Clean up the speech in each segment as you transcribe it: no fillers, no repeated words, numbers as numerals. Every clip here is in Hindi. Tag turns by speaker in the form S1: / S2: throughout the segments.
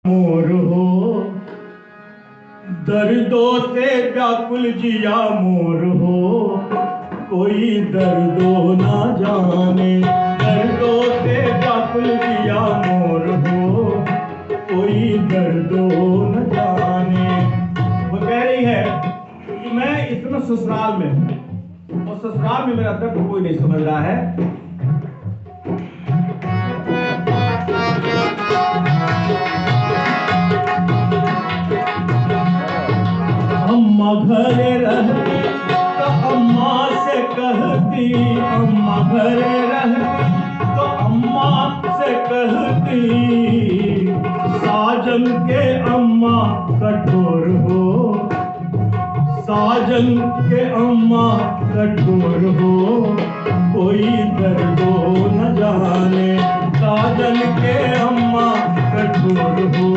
S1: मोर हो दर्दों से व्याकुल जिया मोर हो, कोई दर्दो ना जाने। दर्दों से व्याकुल जिया मोर हो, कोई दर्दो न जाने। वो कह रही है कि मैं इस समय ससुराल में हूं और ससुराल में मेरा दर्द कोई नहीं समझ रहा है। अम्मा घरे रहती तो अम्मा से कहती, अम्मा घरे रहती तो अम्मा से कहती, साजन के अम्मा कठोर हो, साजन के अम्मा कठोर हो, कोई दर्दो न जाने। साजन के अम्मा कठोर हो,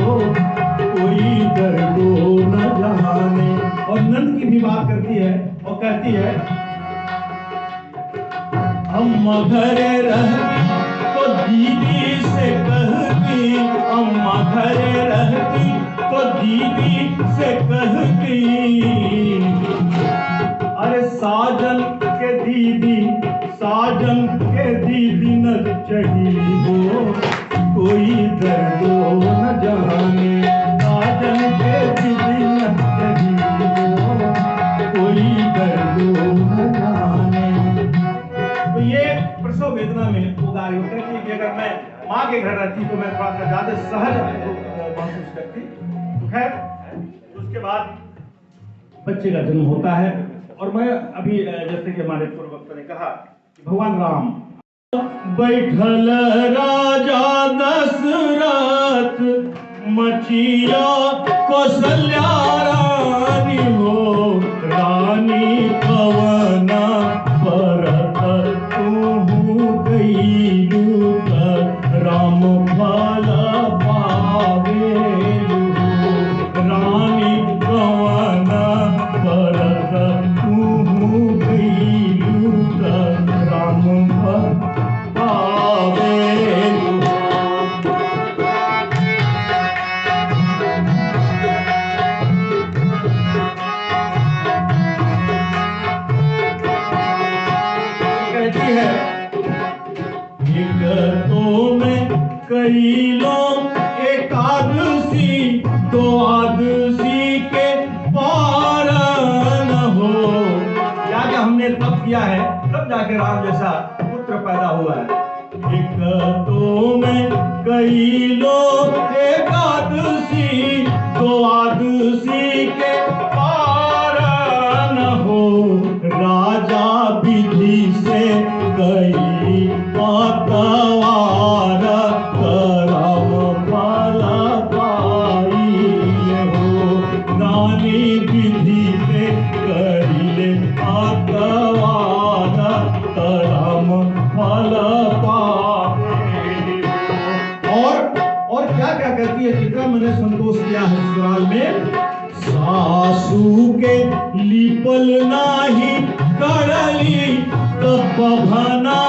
S1: कोई दर्दो न जाने। और नंद की भी बात करती है और कहती है, अम्मा घरे रहती तो दीदी से कहती, अम्मा घरे रहती तो दीदी से कहती, अरे साजन के दीदी, साजन के दीदी न चढ़ी हो, कोई दर्दो न जाने। साजन के दीदी न चढ़ी हो, कोई दर्दो न जाने। तो ये प्रसव वेदना में वो गा रही होती है कि अगर मैं माँ के घर रहती तो मैं थोड़ा सा ज्यादा सहज महसूस करती। तो खैर उसके बाद बच्चे का जन्म होता है और मैं अभी जैसे कि हमारे पूर्व वक्त ने कहा कि भगवान राम बैठल राजा दशरथ, मचिया कौशल्या रानी हो, रानी कवना परत तू गईलू राम फल पावेलू, रानी कवना परत तू गईलू राम फल पावेलू। कहती है एक तो में कई लोग एकादशी दो आदशी के पार न हो। क्या क्या हमने तब किया है तब जाके राम जैसा पुत्र पैदा हुआ है। एक तो में कई लोग एकादशी दो आदशी के पार न हो, राजा विधि से कई पतवार करम फल पाई हो, रानी विधि से करिले पतवार करम फल पाई हो। और क्या क्या कहती है, कितना मैंने संतोष किया है ससुराल में। सासू के लिपल नाही करली तब भना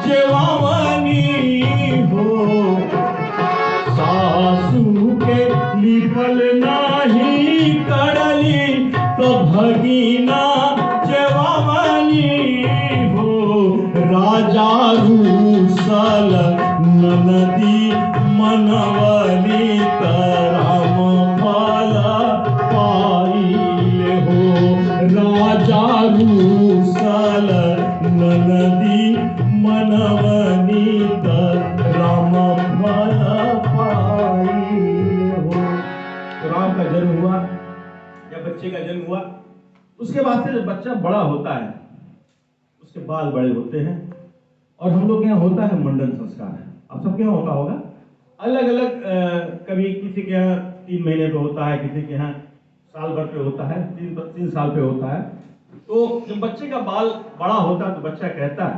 S1: जेवावनी हो, सासू के लिपल नाही करली तब भगीना जेवावनी हो, राजा रूसल ननदी मनवली राम फल पाइले हो, राजा रूसल ननदी मनवनी राम फल पाइले हो। तो राम का जन्म हुआ या बच्चे का जन्म हुआ, उसके बाद से जब बच्चा बड़ा होता है उसके बाल बड़े होते हैं और हम लोग के यहाँ होता है मंडन संस्कार। आप सबके यहाँ होता होगा अलग अलग, कभी किसी के यहाँ 3 महीने पे होता है, किसी के यहाँ साल भर पे होता है, 3 साल पे होता है। तो जब बच्चे का बाल बड़ा होता है तो बच्चा कहता है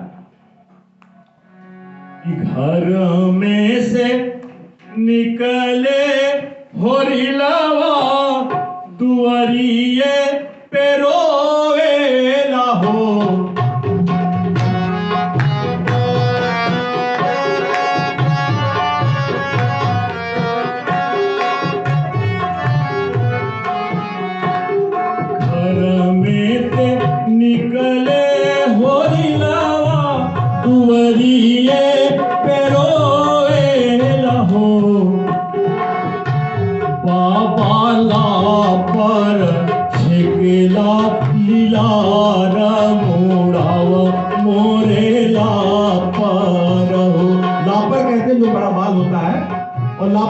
S1: कि घर में से निकले होरिलवा दुआरिये पे रोवेला हो,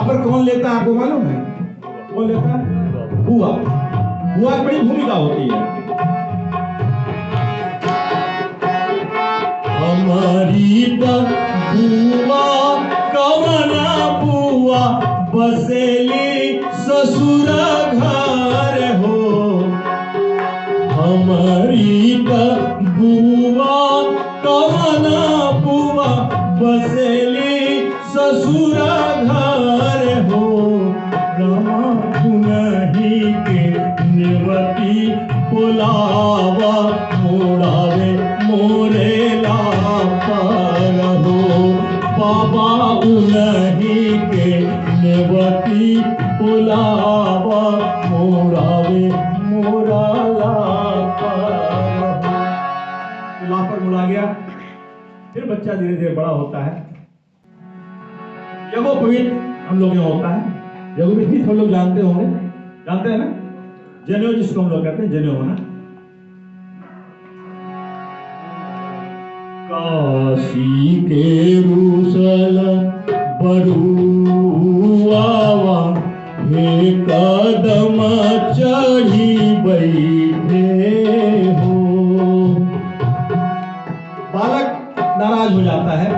S1: पर कौन लेता है आपको मालूम है? कौन लेता है? बुआ। बुआ की बड़ी भूमिका होती है। हमारी बुआ कवना बुआ बसेली ससुर घर हो। हमारी बुआ कवना बुआ बसेली ससुर घर हो। रमा पुनहि के निवती पुलावा मोड़ावे मोरे लापर हो। बाबा उन्हीं के निवती पुलावा मोड़ावे मोरा लापर हो। लापर मुड़ा गया। फिर बच्चा धीरे धीरे बड़ा होता है। यज्ञोपवीत हम लोग यहाँ होता है। यज्ञोपवीत हम लोग जानते होंगे, जानते हैं ना? जनेऊ जिसको हम लोग कहते हैं, जनेऊ होना। काशी के रूसल बरुआवा हे कदम चढ़ी बैठे हो। बालक नाराज हो जाता है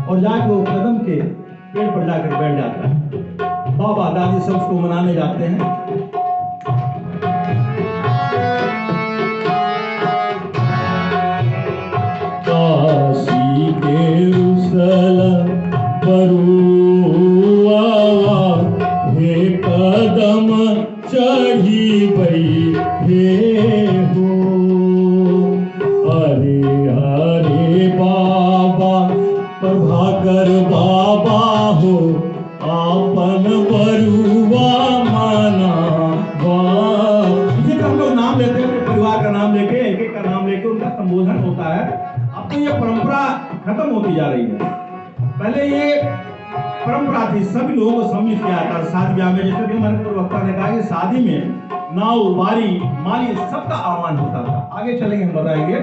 S1: और जाके वो कदम के पेड़ पर जाकर बैठ जाता है। बाबा दादी सब उसको मनाने जाते हैं। काशी के रूसल बरुआवा हे कदम चढ़ी बैठे हो। अरे अरे बाबा प्रभाकर बाबा हो, आपन बरुआ माना हम लोग नाम लेते हैं, परिवार का नाम लेके, एक एक का नाम लेके उनका संबोधन होता है। अब तो ये परंपरा खत्म होती जा रही है। पहले ये परंपरा थी, सभी लोगों को सम्मिलित किया जाता है शादी ब्याह में। जैसे कि हमारे प्रवक्ता ने कहा कि शादी में नाव बारी माली सबका आह्वान होता था। आगे चलेंगे हम बताएंगे।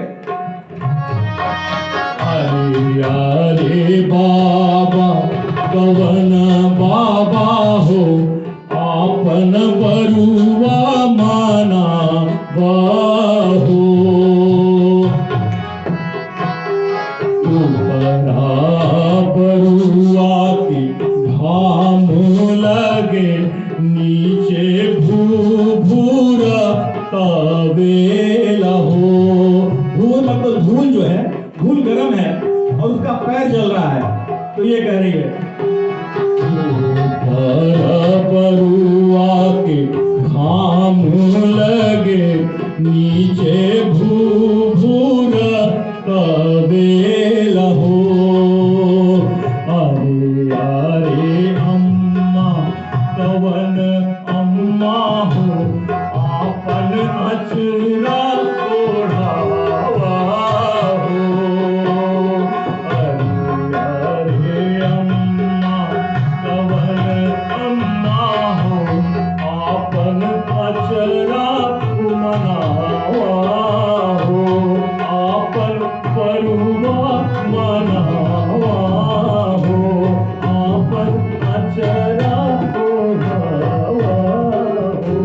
S1: अरे अरे बाबा कवन बाबा हो, आपन बरुआ माना बाहो। बरुआ की घाम लगे, नीचे भूभूर तवेला हो। भूर मतलब धूल जो है, धूल गर्म है और उसका पैर जल रहा है, तो ये कह रही है बरुआ के घाम लगे, नीचे भूभूर तवेला हो। अरे अरे अम्मा कवन अम्मा हो, आपन अचरा ओढ़ावा हो। अरे अरे अम्मा कवन अम्मा हो, आपन अचरा मनावा हो। आपन बरुआ मनावा हो, आपन अचरा ओढ़ावा हो।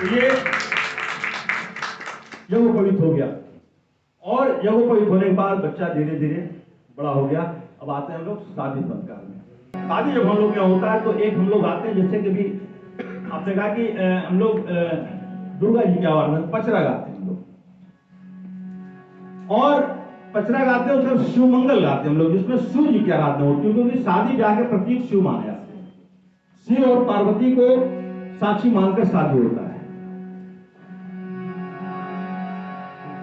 S1: ये यज्ञोपवीत हो गया। और यज्ञोपवीत होने के बाद बच्चा धीरे धीरे बड़ा हो गया। अब आते हैं हम लोग शादी संस्कार में। शादी जब हम लोग यहाँ होता है तो एक हम लोग आते हैं, जैसे कि भी आपने कहा कि हम लोग दुर्गा जी के आवाज में पचरा गाते हैं हम लोग, और पचरा गाते हैं उसमें शिव मंगल गाते हैं हम लोग, जिसमें शिव जी की आराधना होती है, क्योंकि शादी ब्याह के प्रतीक शिव माने जाते हैं। शिव और पार्वती को साक्षी मानकर शादी होता है।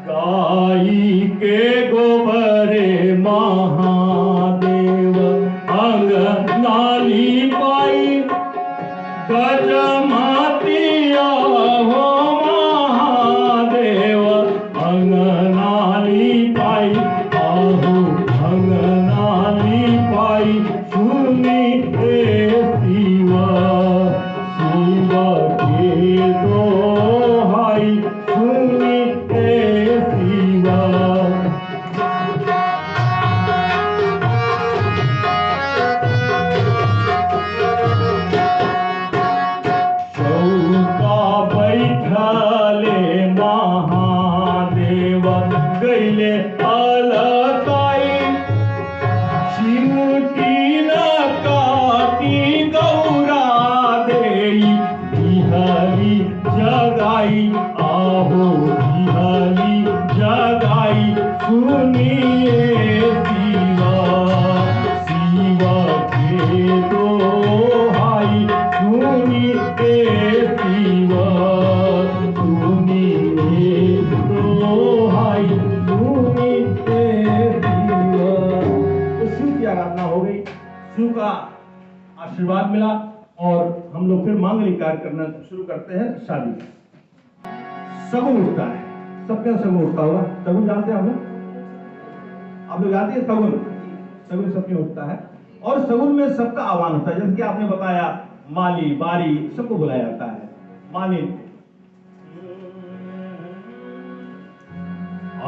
S1: गाई के गोबरे महादेव अंग नाली पाई, गज मातिया हो महादेव अंग नाली पाई। आहू अंग नाली पाई, सुनी ए शिवा शिवा के दोहाई, सुनी ए शिवा। आशीर्वाद मिला और हम लोग फिर मांगलिक कार्य करना शुरू करते हैं शादी का। सगुन उठता है, सबके सगुन उठता होगा। सगुन जानते हैं आप लोग जानते हैं सगुन? सगुन सबके उठता है और सगुन में सबका आह्वान होता है। जैसे कि आपने बताया माली बारी सबको बुलाया जाता है। माली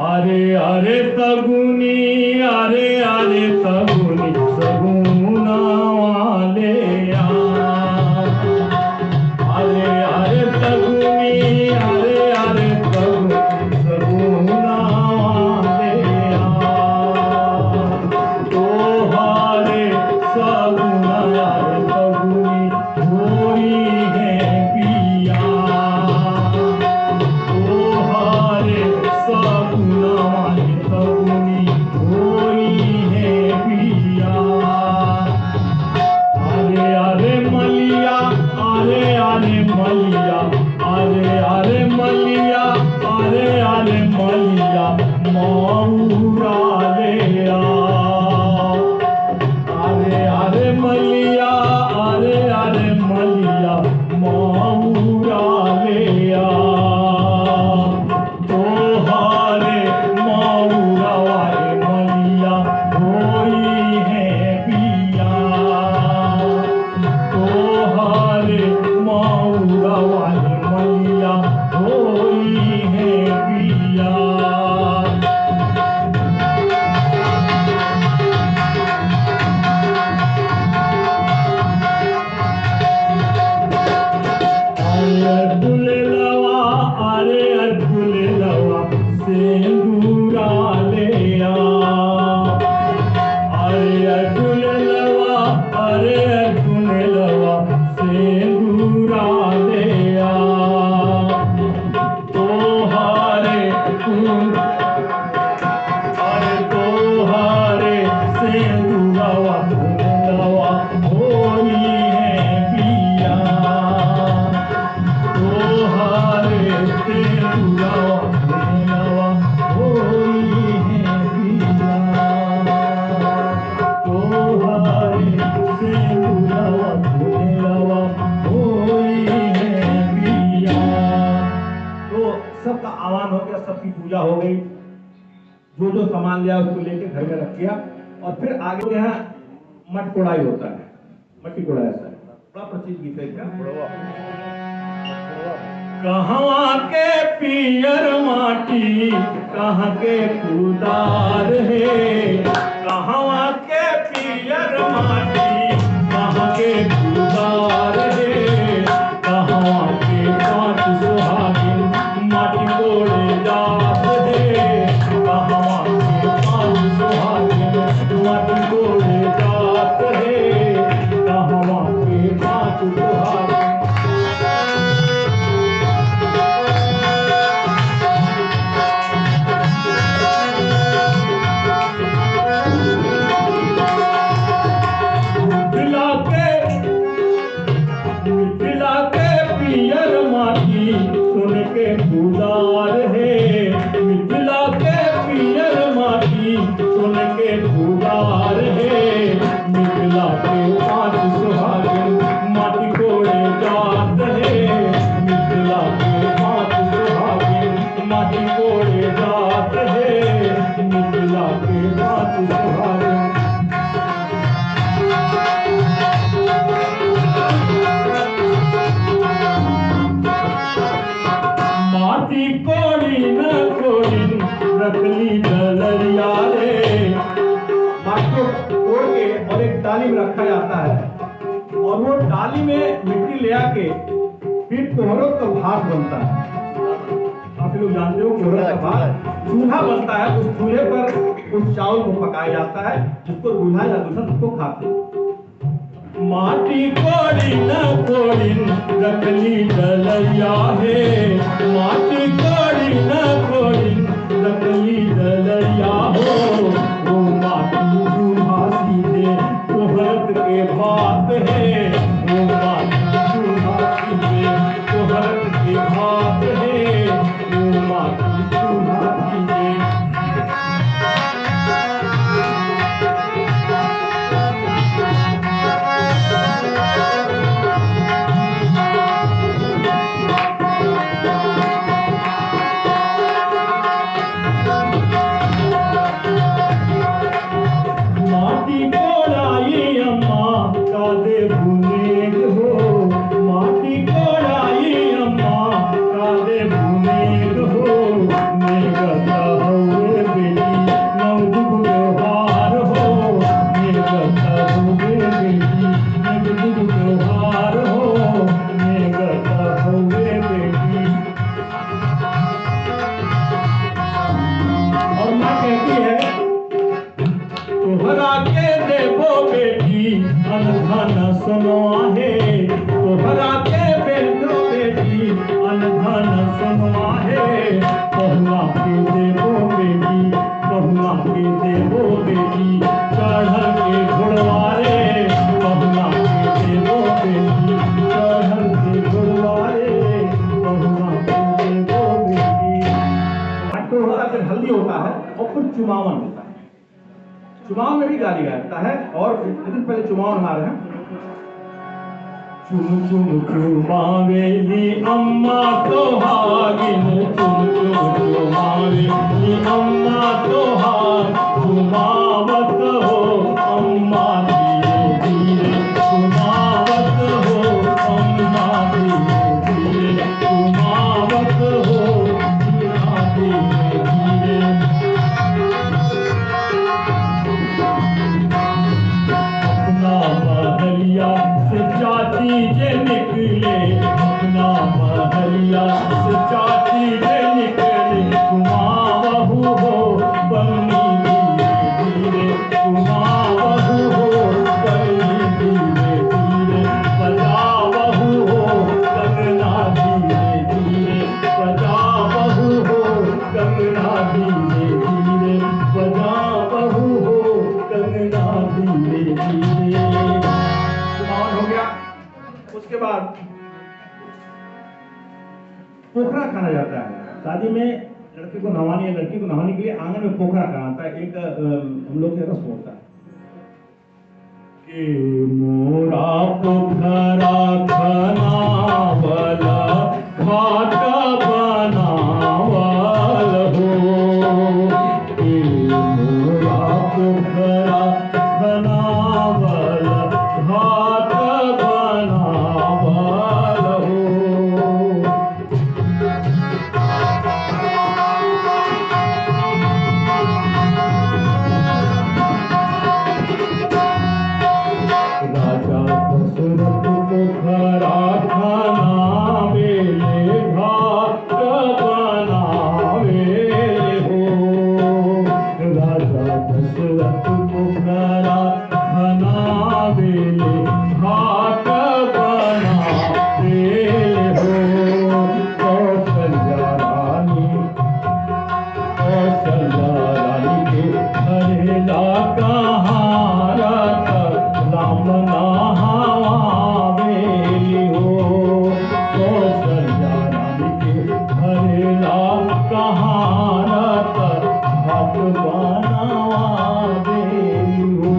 S1: अरे अरे सगुनी, अरे अरे सगुनी, सगुना वाले अरे अरे सगुनी, अरे अरे सगुनी, सगुना वाले तोहारे सगुना यार सगुनी होई है पिया, तोहारे सगुना वाले सगुनी होई है पिया। अरे अरे मलिया, अरे अरे मलिया, अरे अरे मलिया, अरे अरे मलिया मऊरा ले आ। अरे अरे मलिया, अरे अरे मलिया मऊरा ले आ। तोहारे मऊरा वाले मलिया होई है पिया, तोहारे मऊरा वाले मलिया होई है पिया। अरे दुलेलवा, अरे दुलेलवा सिंदूरा ले आ। अरे दुलेलवा, अरे दुलेलवा सिंदूरा ले आ। तोहारे अरे तोहारे सिंदूरवा दुलेलवा होई है पिया, तोहारे सिंदूरवा दुलेलवा होई है पिया, तोहारे सिंदूरवा दुलेलवा होई है पिया। तो सबका आह्वान हो गया, सबकी पूजा हो गई, जो जो सामान लिया उसको लेके घर में रख दिया और फिर आगे यहाँ मट कोड़ाई होता है। मट्टी कोड़ाई होता है, बड़ा प्रसिद्ध गीत है क्या? कहाँ के पियर माटी, कहाँ के कुदार है, कहाँ के पियर माटी, कहाँ के कुदार है, कहाँ के पांच सुहागिन माटी कोड़े जात है, कहाँ के पांच सुहागिन माटी कोड़े जात है, कहाँ के पांच सुहागिन। मिथिला के पियर माटी सुन के कुदार है, मिथिला के पियर माटी सुन के कुदार है, मिथिला के पांच सुहागिन माटी कोड़े जात है, मिथिला के पांच सुहागिन माटी कोड़े जात है, मिथिला के पांच सुहागिन। माटी कोड़ी न कोड़ी रखली डलरिया रे। माटी को तोड़ के और एक डाली में रखा जाता है और वो डाली में मिट्टी ले आके फिर कोहरों का भात बनता है। आप लोग जानते हो कोहरों का भात चूल्हा बनता है, उस चूल्हे पर उस चावल को पकाया जाता है, जिसको दूल्हा या दुल्हन उसको खाते हैं। माटी कोड़ी न कोड़ी रखली डलरिया है, माटी कोड़ी न कोड़ी रखली डलरिया हो, वो माटी चूल्हा सीधे कोहरत के भात है, वो माटी चूल्हा सीधे कोहरत के भात है, वो माटी चूल्हा सीधे। चुमावन होता है। चुमावन में भी गाली गाता है, और लेकिन पहले चुमावन हमारे हैं। चुम चुम चुमावेली अम्मा सोहागिन, चुम चुम चुमावेली अम्मा सोहाग, चुमावत हो अम्मा धीरे धीरे, चुमावत हो अम्मा धीरे धीरे, चुमावत हो अम्मा धीरे धीरे। अपना महलिया से चाची जे निकले, अपना महलिया से चाची जे निकले, चुमावहु हो बन्नी धीरे धीरे, चुमावहु हो बन्नी धीरे धीरे, बजावहु हो कंगना धीरे धीरे, बजावहु हो कंगना धीरे धीरे, बजावहु हो कंगना धीरे धीरे। चुमावन हो गया। उसके बाद पोखरा खाना जाता है। शादी में लड़के को नहवाने या लड़की को नहवाने के लिए आंगन में पोखरा खाना आता है। एक हम लोग के रस्म होता है कि मोरा पोखरा खनावल घाट बनावल हो, कि मोरा पोखरा खनावल घाट बनावल हो। राजा दशरथ पोखरा खनावेले घाट बनावेले हो, राजा दशरथ पोखरा खनावेले घाट बनावेले हो। कौशल्या रानी, कौशल्या रानी के घरेला कहारत राम नहावेली हो, कौशल्या रानी के घरेला कहारत घाट बनावेली हो।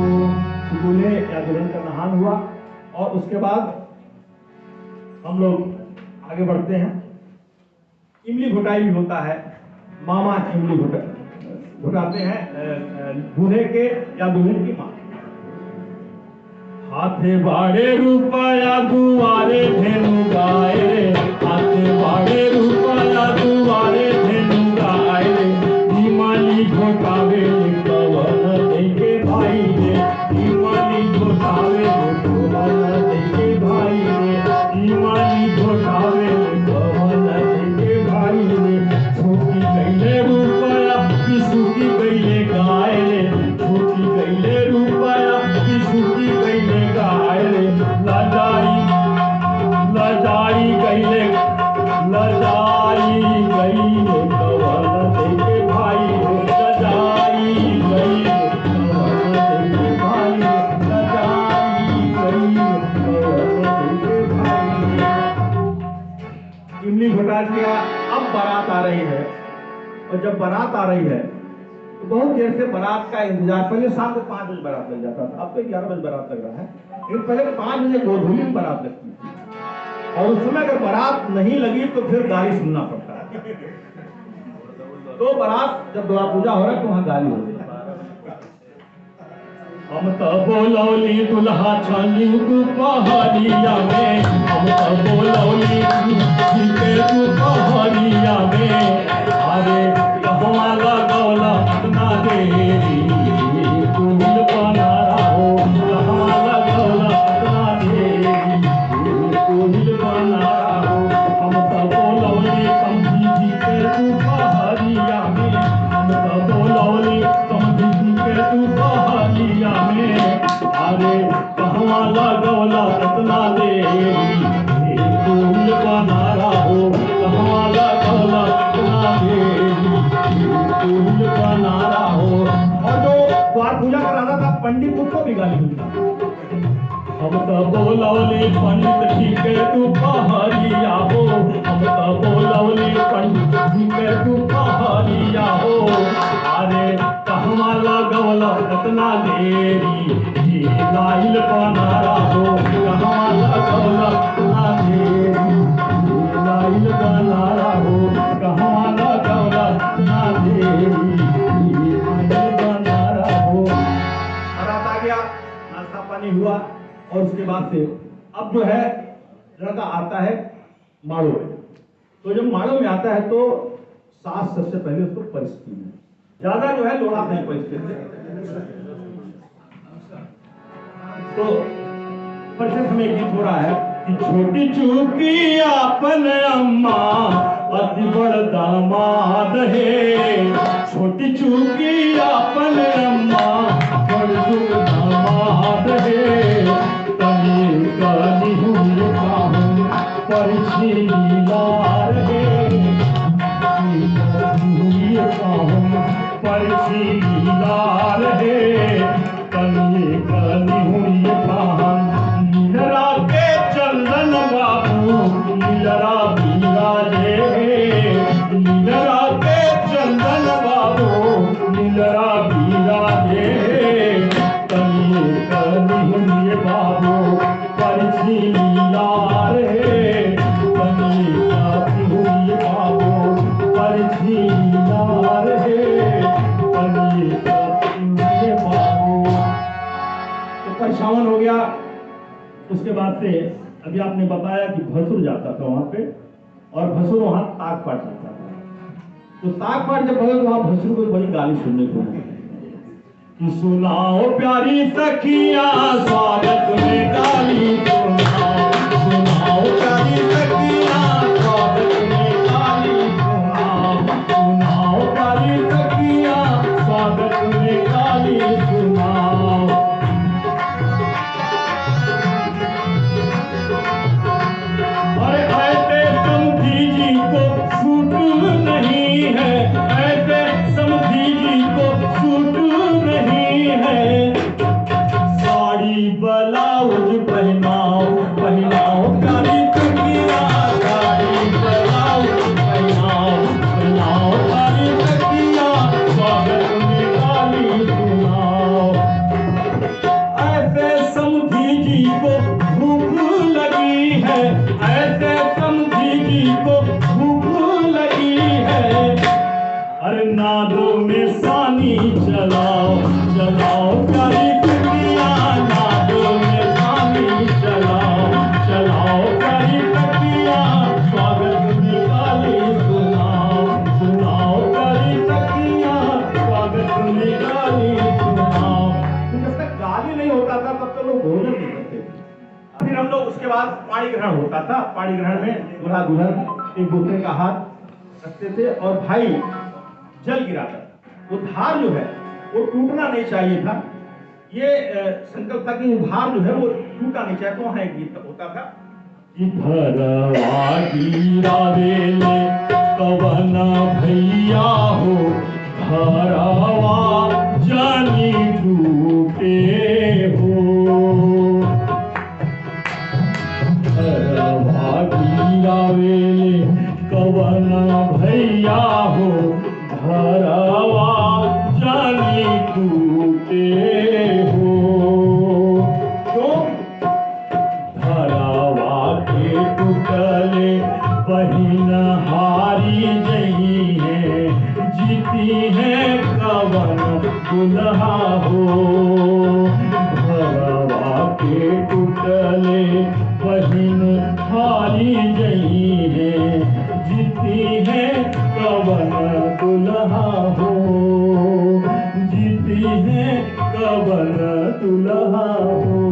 S1: दूल्हे या दुल्हन का नहान हुआ, और उसके बाद हम लोग आगे बढ़ते हैं। इमली घुटाई भी होता है। मामा इमली घुटाते हैं दूल्हे के या दुल्हन की माँ। हाथे बाड़े रुपया दुआरे धेनु गाए रे, हाथे बाड़े रुपया दुआरे धेनु गाए रे, इमली घोटावे कवन देके भाई रे, इमली घोटावे कवन देके भाई रे, इमली घोटावे कवन देके भाई रे। छोटी गईले रुपया कि सूखी गईले गाय रे, छोटी गईले रुपया कि सूखी गईले गाय रे, लजाई लजाई गईले, लजाई गईले कवन देके भाई रे, लजाई गईले कवन देके भाई रे, लजाई गईले कवन देके भाई रे। इमली घोटा दिया। अब बारात आ रही है, और जब बारात आ रही है तो बहुत देर से बारात का इंतजार। पहले शाम को 5 बजे बारात लग जाता था, अब तो 11 बजे बारात लग रहा है, लेकिन पहले 5 बजे गोधूली में बारात लगती थी। और उस समय अगर बारात नहीं लगी तो फिर गाली सुनना पड़ता है। तो बारात जब द्वार पूजा हो रहा है तो वहां गाली होती है। हम तो बोलौली दुल्हा छानी दुपहरिया में, हम तो बोलौली के दुपहरिया में, अरे कहवा लगौला अपना देरी कुल बना रहो, कहवा लगौला अपना देरी कुल बना रहो। हम तो बोलौली समझी जी के दुपहरिया में, हम तो बोलौली समझी जी के दुपहरिया में, अरे कहवा लगौला अपना देरी कुल बना रहो, कहवा लगौला अपना देरी कुल बना रहो। और जो द्वार पूजा कराता था पंडित उसको भी गाली मिलता। हम तो बोलौली पंडित जी के दुपहरिया हो, हम तो बोलौली पंडित जी के दुपहरिया हो, अरे उसके बाद से अब जो है लड़का आता है माड़ो में। तो जब माड़ो में आता है तो सास सबसे पहले उसको परिस्थिति में ज्यादा जो है लोड़ा नहीं परिस्थिति, तो परिचय हमें गीत हो रहा है कि छोटी चूकी आपन अम्मा अति बड़ दामाद है, छोटी चूकी आपन अम्मा बड़ दामाद है, तनी कनी हुई काहन परिछी लीलार है, हुई काहन परिछी लीलार है, तनी कनी हुई काहन नीलरा के चंदन बाबू नीलरा बिराजे, नीलरा के चंदन बाबू नीलरा बिराजे, तनी कनी हुई बाबू परिछी लीलार है, तनी कनी हुई बाबू परिछी लीलार है, तनी कनी हुई बाबू। तो परेशान हो गया। उसके बाद से अभी आपने बताया कि भसुर जाता था वहां पे और भसुर वहां ताक पाट जाता था। तो ताक पाट जब भसुर वहां भसुर को बड़ी गाली सुनने को मिली कि सुनाओ प्यारी सखिया स्वागत में गाली सुनाओ, सुनाओ प्यारी सखिया स्वागत में गाली सुनाओ, सुनाओ प्यारी सखिया स्वागत में गाली सुनाओ। अरे ऐसे समधी जी को सूट नहीं है, ऐसे समधी जी को सूट नहीं है, साड़ी ब्लाउज पहनाओ, पहनाओ प्यारी सखिया साड़ी ब्लाउज पहनाओ, पहनाओ प्यारी सखिया स्वागत में गाली सुनाओ। ऐसे समधी जी को भूख लगी है, ऐसे समधी जी को भूख लगी है, अरे नादों में सानी चलाओ, चलाओ प्यारी सखिया नादों में सानी चलाओ, चलाओ प्यारी सखिया स्वागत में गाली सुनाओ, सुनाओ प्यारी सखिया स्वागत में गाली सुनाओ। जब तक गाली नहीं होता था तब तक लोग भोजन नहीं करते थे। फिर हम लोग उसके बाद पाणी ग्रहण होता था। पाणी ग्रहण में दूल्हा दुल्हन एक दूसरे का हाथ रखते थे और भाई जल गिराता था। वो धार जो है वो टूटना नहीं चाहिए था, ये संकल्प था कि धार जो है वो टूटना नहीं चाहिए। तो वहां एक गीत होता था कि धरवा गिरावेले कवन भैया हो, धरवा जानी टूटे हो, धरवा गिरावेले कवन भैया हो, धरवा जानी टूटे हो। क्यों? धरवा के टूटले बहिन हारी जही है, जीती है कवन दुल्हा हो, धरवा के टूटले बहिन हारी जही है, जीती है कवन दुल्हा हो, जीती है कवन दुल्हा हो,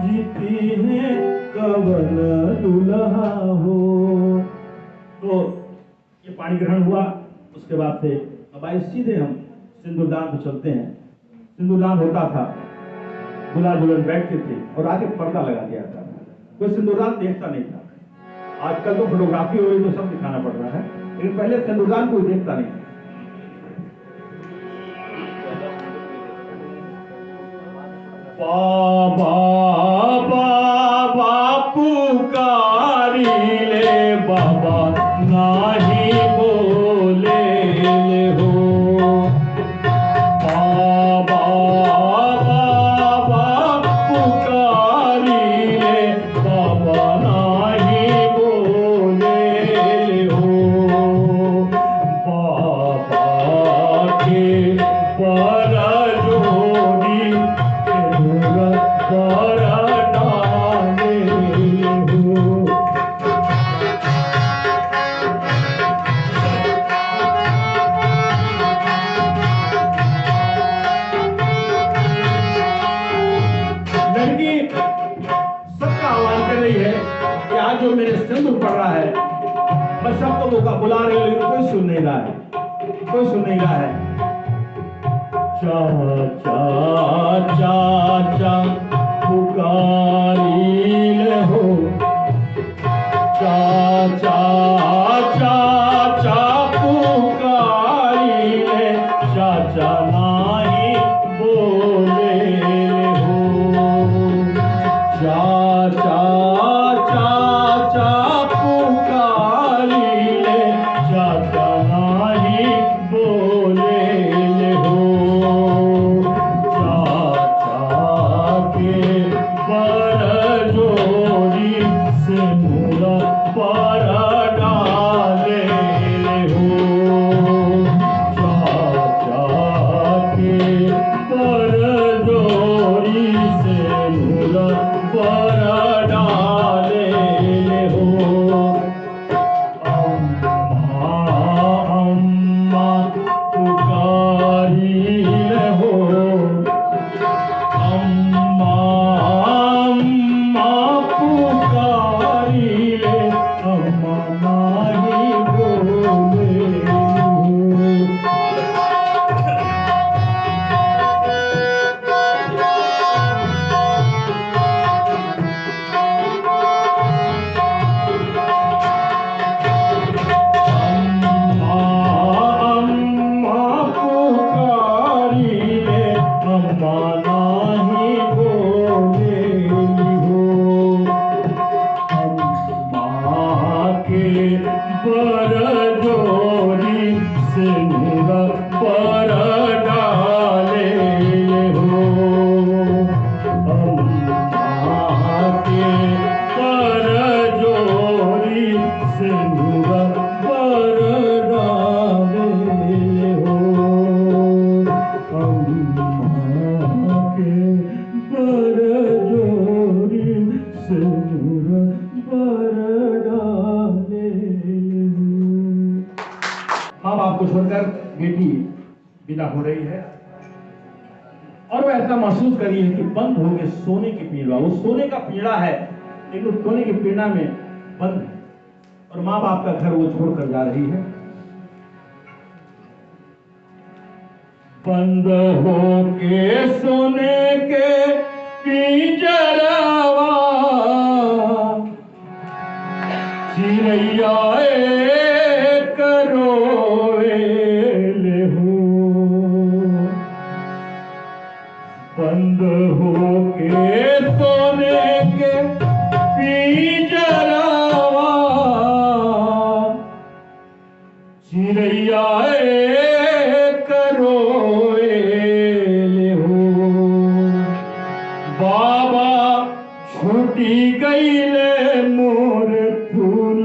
S1: जीती है कवन दुल्हा हो। तो ये पाणी ग्रहण हुआ। उसके बाद से अब आए सीधे हम सिंदूरदान पे चलते हैं। सिंदूरदान होता था, दूल्हा दुल्हन बैठते थे और आगे पर्दा लगा दिया जाता था, कोई सिंदूरदान देखता नहीं था। आजकल तो फोटोग्राफी हो रही तो सब दिखाना पड़ रहा है, लेकिन पहले सिंदूरदान कोई देखता नहीं। बाबा बाबा पुकारी ले बाबा नाही बोले ले हो, बाबा बाबा पुकारी ले बाबा नाही बोले ले हो, बाबा के पर जोड़ी पर जो मेरे सिंदूर पड़ रहा है, मैं शब्दों का बुला रही हूं, लेकिन कोई सुन नहीं रहा है, कोई सुन नहीं रहा है। चाचा चाचा पुकारिल हो, चाचा चाचा पुकारिले, चाचा नाही बोले हो। चाचा चाचा पुकारिले, चाचा नाही बोले हो। चाचा के बर जोरी से मुरा पर डाले हो। चाचा के बर जोरी से मुरा पर डाले हो। अम्मा अम्मा पुकारिल हो, अम्मा अम्मा पुकारिले, अम्मा नाही बोले हो। अम्मा अम्मा पुकारिले, अम्मा नाही बोले हो। अम्मा के बर जोरी से मुरा पर डाले हो। अम्मा के बर जोरी से मुरा पर डाले हो। अम्मा के बर जोरी से मुरा पर डाले हो। माँ बाप को छोड़कर बेटी विदा हो रही है, और वह ऐसा महसूस करी है कि बंद हो गए सोने की पीड़ा। वो सोने का पीड़ा है, लेकिन उस सोने की पीड़ा में बंद है, और माँ बाप का घर वो छोड़कर जा रही है। बंद हो के सोने के पिंजरवा, चिड़ैया एक रोएले हो। बंद हो के सोने के पिंजरवा, चिड़ैया एक रोएले हो। बाबा छूटी गईले मोर फूल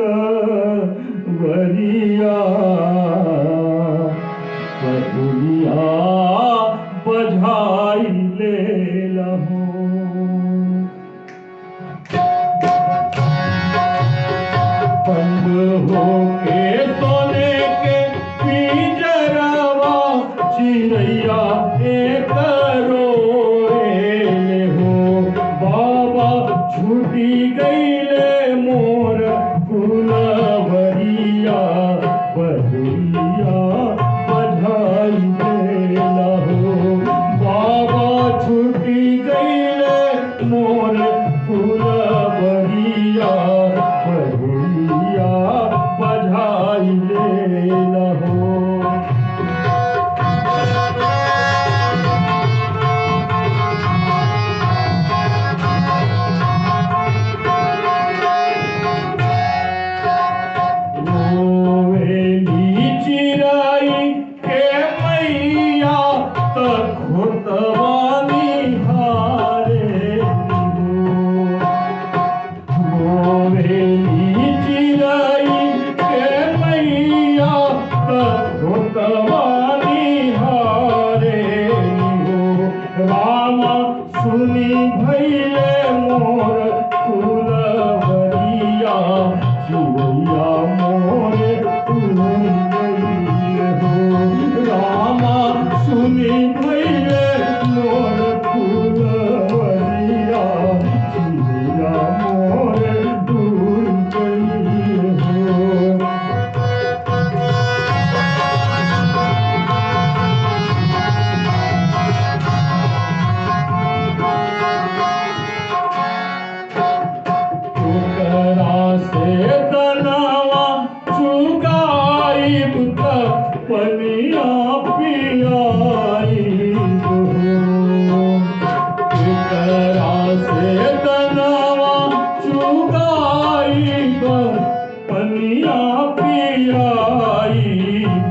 S1: पनिया पियाई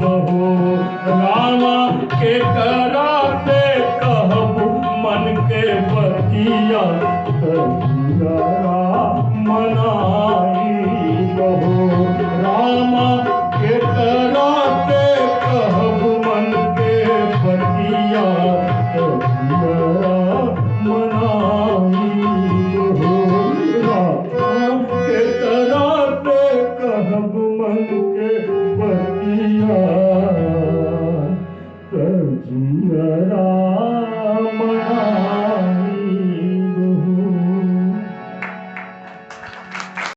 S1: बहो रामा के कराते कहब मन के बतिया तजिया मनाई बहो रामा के कराते कहब मन के बतिया तजिया मनाई बहो रामा के कराते कहब मन के बतिया तजिया मनाई